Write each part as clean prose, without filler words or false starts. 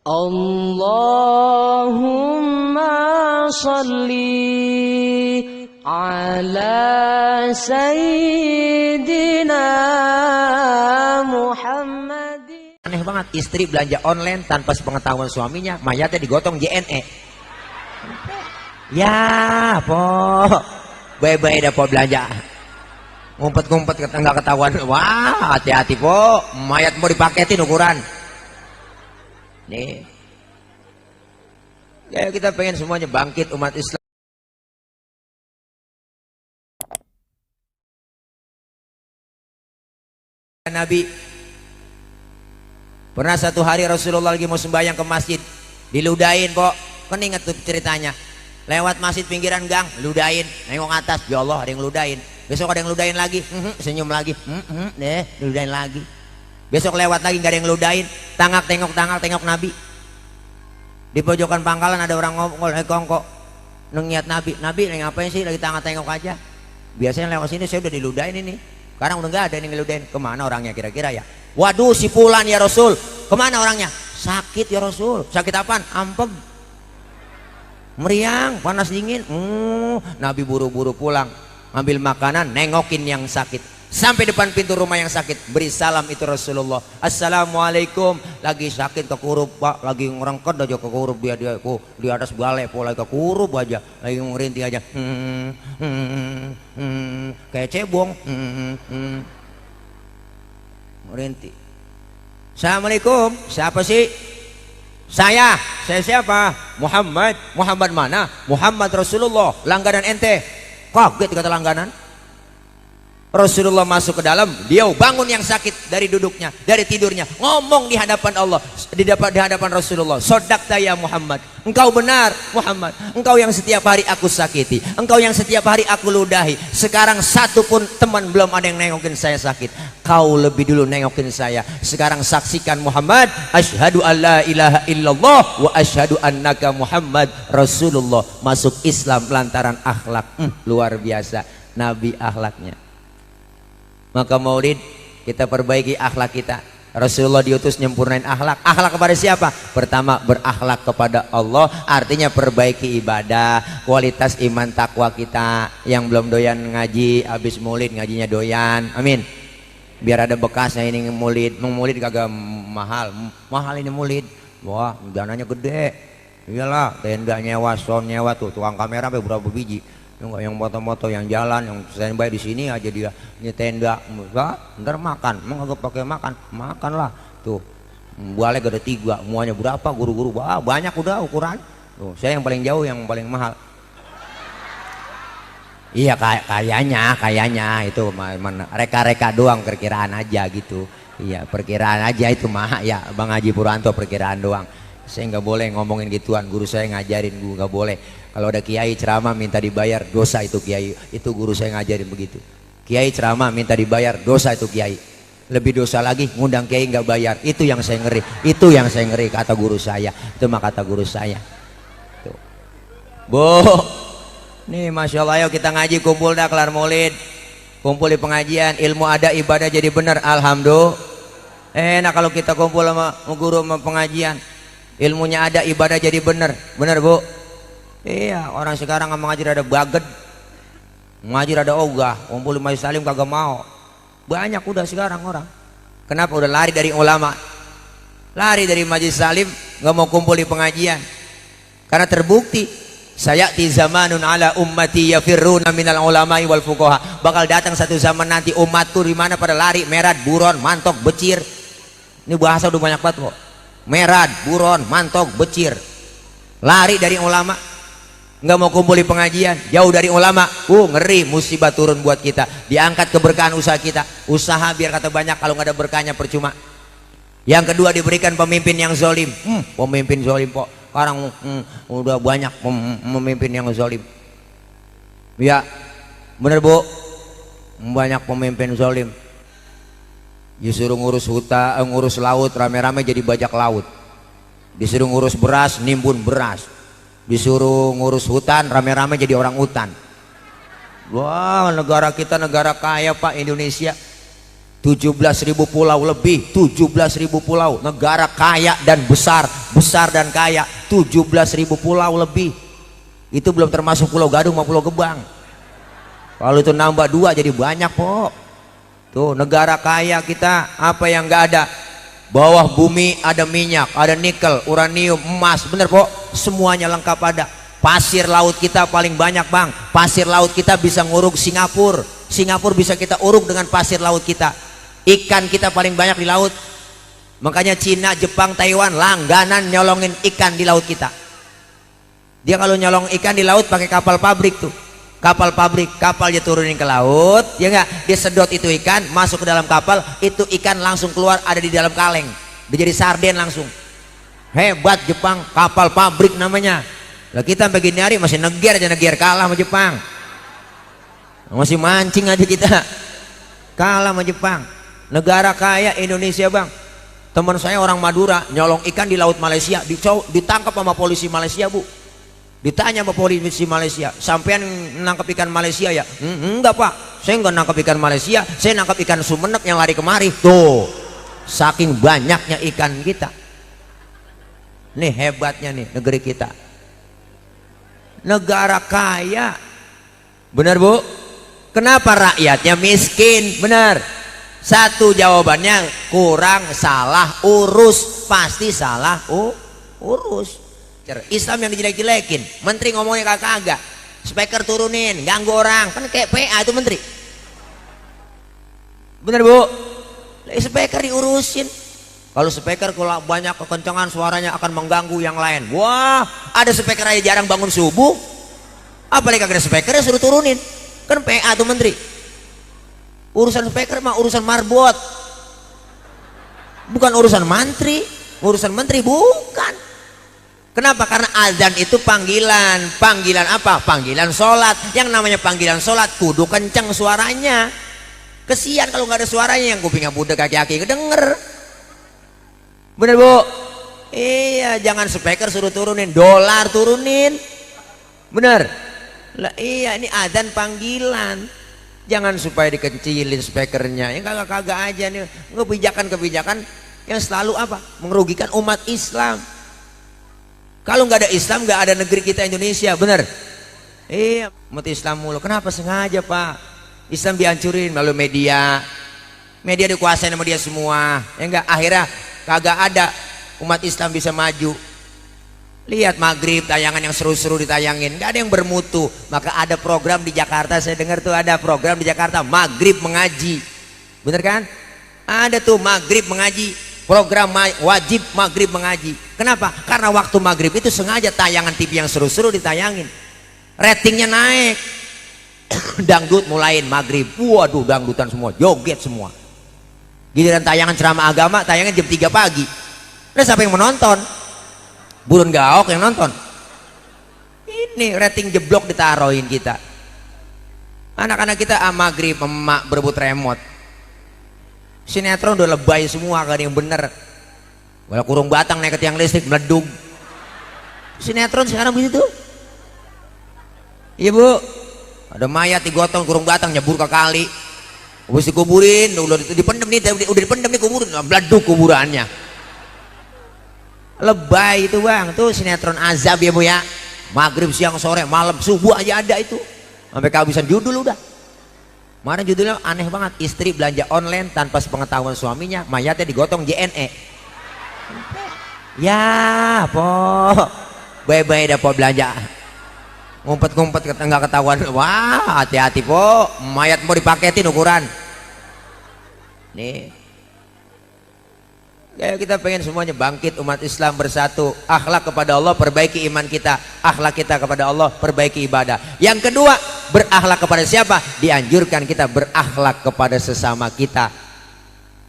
Allahumma salli ala Sayyidina Muhammad. Aneh banget, istri belanja online tanpa sepengetahuan suaminya, mayatnya digotong JNE. Ya, po, bye-bye dah po belanja. Ngumpet-ngumpet nggak ketahuan. Wah, hati-hati po, mayat mau dipaketin ukuran. Nih, ya kita pengen semuanya bangkit umat Islam. Nabi pernah satu hari Rasulullah lagi mau sembahyang ke masjid, diludahin kok. Kan ingat tuh ceritanya, lewat masjid pinggiran gang, ludahin, nengok atas, ya Allah ada yang ludahin. Besok ada yang ludahin lagi, senyum lagi, ludahin lagi. Besok lewat lagi nggak ada yang ludahin, tangak tengok Nabi. Di pojokan pangkalan ada orang ngomong kongko, nengiat Nabi lagi ngapain sih, lagi tangak tengok aja. Biasanya lewat sini saya udah diludahin ini, sekarang udah nggak ada yang ngeludahin. Kemana orangnya kira-kira ya? Waduh, si Fulan ya Rasul. Kemana orangnya? Sakit ya Rasul. Sakit apaan? Ampem, meriang, panas dingin. Nabi buru-buru pulang, ambil makanan, nengokin yang sakit. Sampai depan pintu rumah yang sakit, beri salam itu Rasulullah. Assalamualaikum. Lagi sakit kekurup pak, lagi ngerengket aja kekurup, dia di atas balai pola kekurup aja, lagi ngerintih aja, kayak cebong, ngerintih. Assalamualaikum, siapa sih? Saya siapa? Muhammad mana? Muhammad Rasulullah, langganan ente. Kaget kata langganan. Rasulullah masuk ke dalam, dia bangun yang sakit dari duduknya, dari tidurnya, ngomong di hadapan Allah, di hadapan Rasulullah, sodakta ya Muhammad, engkau benar Muhammad, engkau yang setiap hari aku sakiti, engkau yang setiap hari aku ludahi. Sekarang satu pun teman belum ada yang nengokin saya sakit, kau lebih dulu nengokin saya. Sekarang saksikan Muhammad, asyhadu alla ilaha illallah wa asyhadu annaka Muhammad Rasulullah. Masuk Islam lantaran akhlak. Luar biasa Nabi akhlaknya. Maka maulid kita perbaiki akhlak kita. Rasulullah diutus nyempurnain akhlak. Akhlak kepada siapa? Pertama berakhlak kepada Allah, artinya perbaiki ibadah, kualitas iman takwa kita. Yang belum doyan ngaji, habis maulid ngajinya doyan. Amin. Biar ada bekasnya ini maulid. Maulid kagak mahal. Mahal ini maulid. Wah, dananya gede. Iyalah, tenda nyewa, sound nyewa tuh, tukang kamera sampai berapa biji. Yang moto-moto, yang jalan, yang standby di sini aja dia. Ini tenda, ntar makan, emang agak pakai makan lah. Tuh, bualnya gak ada 3, semuanya berapa? Guru-guru, banyak udah ukuran. Tuh, saya yang paling jauh, yang paling mahal. Iya kayaknya itu reka-reka doang, perkiraan aja gitu. Iya perkiraan aja itu mah ya Bang Haji Purwanto, perkiraan doang. Saya nggak boleh ngomongin gituan, guru saya ngajarin gue nggak boleh. Kalau ada kiai ceramah minta dibayar, dosa itu kiai. Itu guru saya ngajarin begitu. Kiai ceramah minta dibayar, dosa itu kiai. Lebih dosa lagi ngundang kiai nggak bayar. Itu yang saya ngeri. Itu yang saya ngeri kata guru saya. Itu mah kata guru saya. Tuh. Bu, nih masya Allah, ayo kita ngaji, kumpul dah kelar maulid. Kumpul di pengajian, ilmu ada, ibadah jadi bener. Alhamdulillah. Enak kalau kita kumpul sama guru sama pengajian, ilmunya ada, ibadah jadi bener. Bener bu? Iya, orang sekarang nggak ngaji ada baget, ngaji ada ogah, kumpul di majelis salim kagak mau. Banyak udah sekarang orang. Kenapa? Udah lari dari ulama, lari dari majelis salim, nggak mau kumpul di pengajian. Karena terbukti, sayati zamanun ala ummati yafirruna minal ulama'i wal fuqaha. Bakal datang satu zaman nanti umatku di mana pada lari, merad, buron, mantok, becir. Ini bahasa udah banyak banget kok. Merad, buron, mantok, becir. Lari dari ulama, nggak mau kumpul di pengajian, jauh dari ulama. Ngeri, musibah turun buat kita. Diangkat keberkahan usaha kita. Usaha biar kata banyak, kalau nggak ada berkahnya percuma. Yang kedua, diberikan pemimpin yang zolim. Pemimpin zolim kok. Sekarang udah banyak pemimpin yang zolim. Ya, bener bu, banyak pemimpin zolim. Disuruh ngurus hutan, ngurus laut, rame-rame jadi bajak laut. Disuruh ngurus beras, nimbun beras. Disuruh ngurus hutan, rame-rame jadi orang hutan. Wah, negara kita negara kaya Pak, Indonesia. 17.000 pulau lebih, 17.000 pulau. Negara kaya dan besar, besar dan kaya, 17.000 pulau lebih. Itu belum termasuk Pulau Gadung sama Pulau Gebang. Kalau itu nambah 2 jadi banyak po. Tuh negara kaya kita, apa yang nggak ada? Bawah bumi ada minyak, ada nikel, uranium, emas, bener po, semuanya lengkap ada. Pasir laut kita paling banyak bang. Pasir laut kita bisa nguruk Singapura. Singapura bisa kita uruk dengan pasir laut kita. Ikan kita paling banyak di laut. Makanya Cina, Jepang, Taiwan langganan nyolongin ikan di laut kita. Dia kalau nyolong ikan di laut pakai kapal pabrik tuh. Kapal pabrik, kapal dia turunin ke laut, ya enggak, dia sedot itu ikan masuk ke dalam kapal, itu ikan langsung keluar ada di dalam kaleng, dia jadi sarden langsung. Hebat Jepang, kapal pabrik namanya. Lah kita begini hari masih neger aja, neger kalah sama Jepang, masih mancing aja kita, kalah sama Jepang. Negara kaya Indonesia bang. Teman saya orang Madura nyolong ikan di laut Malaysia, ditangkap sama polisi Malaysia bu. Ditanya sama polisi Malaysia, sampean nangkap ikan Malaysia ya? Enggak pak, saya enggak nangkap ikan Malaysia, saya nangkap ikan Sumenep yang lari kemari. Tuh, saking banyaknya ikan kita. Nih hebatnya nih negeri kita, negara kaya. Benar bu? Kenapa rakyatnya miskin? Benar. Satu jawabannya kurang salah urus, pasti salah urus. Islam yang dijelek-jelekin, menteri ngomongnya kagak, speaker turunin, ganggu orang, kan kayak PA itu menteri. Bener bu? Speaker diurusin. Kalau speaker kalau banyak kekencangan suaranya akan mengganggu yang lain. Wah, ada speaker aja jarang bangun subuh, apalagi kagak ada speaker ya suruh turunin, kan PA itu menteri. Urusan speaker mah urusan marbot, bukan urusan mantri. Urusan menteri bukan. Kenapa? Karena azan itu panggilan. Panggilan apa? Panggilan sholat. Yang namanya panggilan sholat kudu kenceng suaranya. Kesian kalau nggak ada suaranya, yang kupingnya budek kaki-kaki kedenger. Bener bu? Iya, jangan speaker suruh turunin, dolar turunin. Bener? Lah iya, ini azan panggilan. Jangan supaya dikecilin speakernya. Yang kagak-kagak aja nih, kebijakan-kebijakan yang selalu apa? Merugikan umat Islam. Kalau nggak ada Islam nggak ada negeri kita Indonesia, bener? Iya, umat Islam mulu. Kenapa sengaja pak? Islam dihancurin melalui media, media dikuasain sama dia semua. Ya enggak, akhirnya kagak ada umat Islam bisa maju. Lihat maghrib tayangan yang seru-seru ditayangin, nggak ada yang bermutu. Maka ada program di Jakarta, saya dengar tuh ada program di Jakarta maghrib mengaji, bener kan? Ada tuh maghrib mengaji. Program wajib maghrib mengaji. Kenapa? Karena waktu maghrib itu sengaja tayangan TV yang seru-seru ditayangin, ratingnya naik. Dangdut mulain maghrib, waduh dangdutan semua, joget semua. Giliran tayangan ceramah agama tayangan jam 3 pagi. Nah siapa yang menonton? Burun gaok yang nonton. Ini rating jeblok ditaruhin kita. Anak-anak kita maghrib emak berebut remote. Sinetron udah lebay semua, gak ada yang bener. Walau kurung batang naik ke tiang listrik meledung. Sinetron sekarang begitu. Iya bu, ada mayat digotong kurung batang nyebur ke kali, habis dikuburin, udah dipendem nih, udah dipendem nih kuburin, meleduk kuburannya. Lebay itu bang, tuh sinetron azab ya bu ya. Maghrib, siang, sore, malam, subuh aja ada itu, sampai kehabisan judul udah. Kemarin judulnya aneh banget, istri belanja online tanpa sepengetahuan suaminya, mayatnya digotong JNE. Ya po, bye-bye dah po belanja, ngumpet-ngumpet nggak ketahuan. Wah hati-hati po, mayat mau dipaketin ukuran. Nih, kayak kita pengen semuanya bangkit, umat Islam bersatu, akhlak kepada Allah, perbaiki iman kita, akhlak kita kepada Allah, perbaiki ibadah. Yang kedua, berakhlak kepada siapa? Dianjurkan kita berakhlak kepada sesama kita.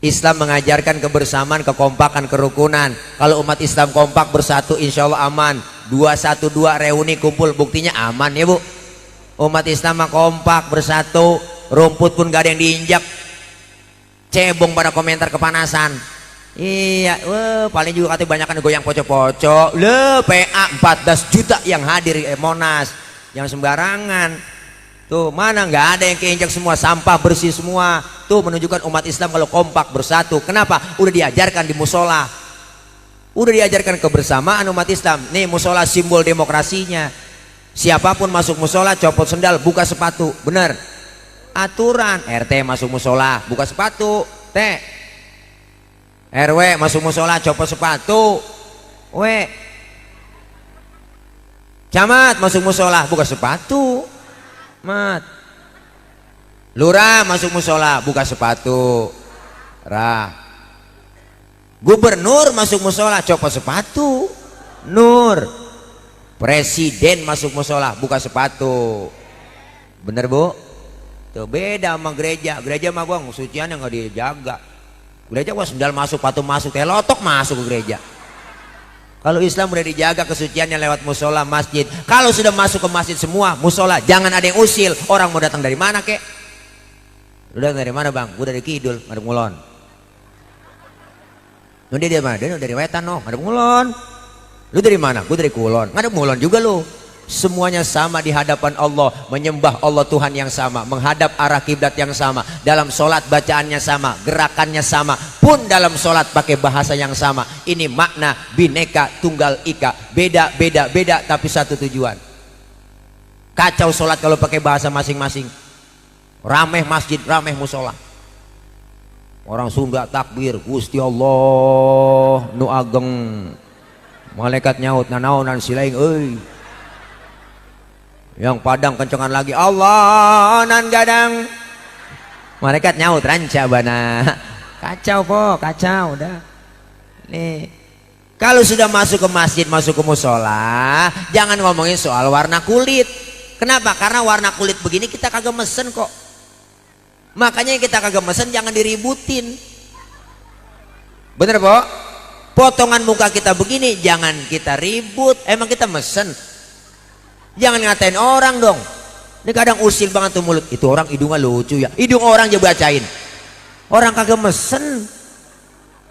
Islam mengajarkan kebersamaan, kekompakan, kerukunan. Kalau umat Islam kompak bersatu, insya Allah aman. 212 reuni kumpul, buktinya aman ya bu. Umat Islam kompak bersatu, rumput pun gak ada yang diinjak, cebong pada komentar kepanasan. Iya, paling juga katanya banyak kan goyang pocok-pocok. Le PA 14 juta yang hadir Monas, yang sembarangan. Tuh mana nggak ada yang keinjak semua, sampah bersih semua. Tuh menunjukkan umat Islam kalau kompak bersatu. Kenapa? Udah diajarkan di musola. Udah diajarkan kebersamaan umat Islam. Nih musola simbol demokrasinya. Siapapun masuk musola copot sendal, buka sepatu. Bener. Aturan. RT masuk musola buka sepatu. T. RW masuk musola copot sepatu. W. Camat masuk musola buka sepatu. Mat. Lurah masuk musola buka sepatu. Ra. Gubernur masuk musola copot sepatu. Nur. Presiden masuk musola buka sepatu. Bener bu? Tuh beda sama gereja. Gereja mah gua sucian yang nggak dijaga. Gereja gua sendal masuk, sepatu masuk, telotok masuk ke gereja. Kalau Islam udah dijaga kesuciannya lewat musola, masjid. Kalau sudah masuk ke masjid semua, musola, jangan ada yang usil. Orang mau datang dari mana kek? Lu datang dari mana bang? Gue dari Kidul, ngadep Ngulon. Lu dia dari mana? Dia dari Wetan, no, ngadep Ngulon. Lu dari mana? Gue dari Kulon, ngadep Ngulon juga lu. Semuanya sama di hadapan Allah, menyembah Allah Tuhan yang sama, menghadap arah kiblat yang sama, dalam sholat bacaannya sama, gerakannya sama, pun dalam sholat pakai bahasa yang sama. Ini makna bineka tunggal ika, beda tapi satu tujuan. Kacau sholat kalau pakai bahasa masing-masing. Rameh masjid, rameh musola. Orang Sunda takbir, Gusti Allah nu ageng. Malaikat nyaut nanaonan silaing euy. Yang Padang kencengan lagi, Allah nan gadang. Malaikat nyaut ranca bana. Kacau po, kacau udah. Nih, kalau sudah masuk ke masjid, masuk ke musola, jangan ngomongin soal warna kulit. Kenapa? Karena warna kulit begini kita kagak mesen kok. Makanya kita kagak mesen jangan diributin. Bener po? Potongan muka kita begini jangan kita ribut. Emang kita mesen? Jangan ngatain orang dong. Ini kadang usil banget tuh mulut. Itu orang hidungnya lucu ya. Hidung orang aja bacain. Orang kagak mesen.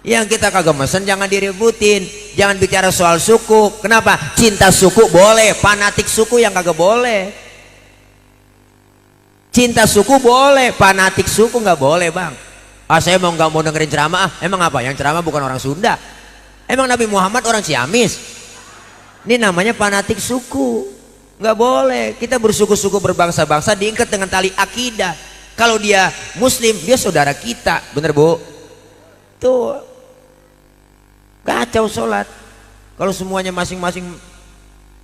Yang kita kagak mesen jangan diributin. Jangan bicara soal suku. Kenapa? Cinta suku boleh, fanatik suku yang kagak boleh. Cinta suku boleh, fanatik suku nggak boleh bang. Ah saya mau nggak mau dengerin ceramah. Emang apa? Yang ceramah bukan orang Sunda. Emang Nabi Muhammad orang Ciamis. Ini namanya fanatik suku. Nggak boleh. Kita bersuku-suku berbangsa-bangsa diikat dengan tali akidah. Kalau dia muslim dia saudara kita. Bener bu? Tuh kacau sholat kalau semuanya masing-masing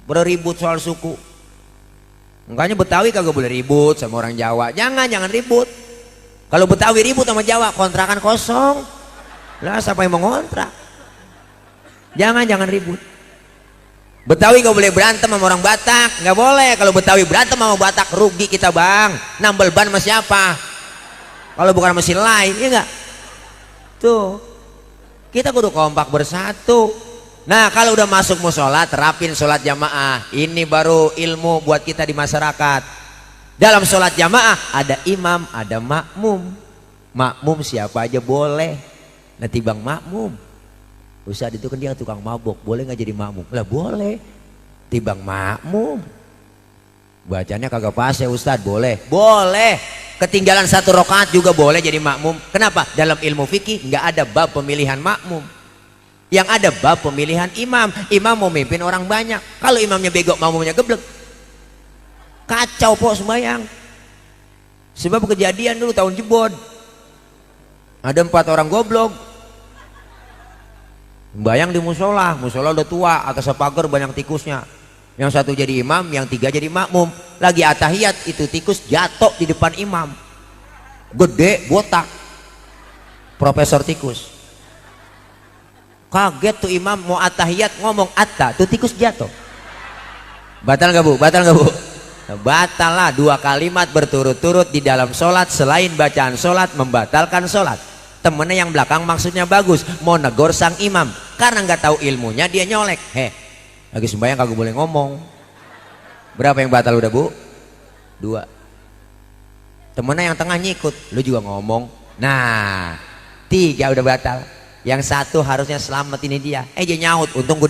berribut soal suku. Makanya Betawi kagak boleh ribut sama orang Jawa. Jangan ribut. Kalau Betawi ribut sama Jawa kontrakan kosong lah, siapa yang mau ngontrak? Jangan ribut. Betawi gak boleh berantem sama orang Batak, nggak boleh. Kalau Betawi berantem sama Batak rugi kita bang. Nambel ban sama siapa? Kalau bukan sama si lain, ya nggak? Tuh, kita kudu kompak bersatu. Nah kalau udah masuk musola terapin sholat jamaah. Ini baru ilmu buat kita di masyarakat. Dalam sholat jamaah ada imam, ada makmum. Makmum siapa aja boleh. Nanti bang makmum. Ustadz itu kan dia tukang mabok, boleh nggak jadi makmum? Lah boleh, tibang makmum. Bacanya kagak pas ya Ustadz, boleh, boleh. Ketinggalan satu rakaat juga boleh jadi makmum. Kenapa? Dalam ilmu fikih nggak ada bab pemilihan makmum. Yang ada bab pemilihan imam. Imam mau mimpin orang banyak. Kalau imamnya bego, makmumnya geblek, kacau po sembahyang. Sebab kejadian dulu tahun jebod, ada 4 orang goblok bayang di musola. Musola udah tua, atas pagar banyak tikusnya. Yang satu jadi imam, yang 3 jadi makmum. Lagi atahiyat itu tikus jatuh di depan imam. Gede, botak. Profesor tikus. Kaget tuh imam mau atahiyat ngomong atta, tuh tikus jatuh. Batal gak bu? Batal gak bu? Batal lah. 2 kalimat berturut-turut di dalam sholat selain bacaan sholat membatalkan sholat. Temennya yang belakang maksudnya bagus, mau negor sang imam, karena nggak tahu ilmunya dia nyolek. Lagi sembahyang kagak boleh ngomong. Berapa yang batal udah bu? 2. Temennya yang tengah nyikut, lu juga ngomong. Nah 3 udah batal. Yang 1 harusnya selamat ini dia. Dia nyaut, untung gue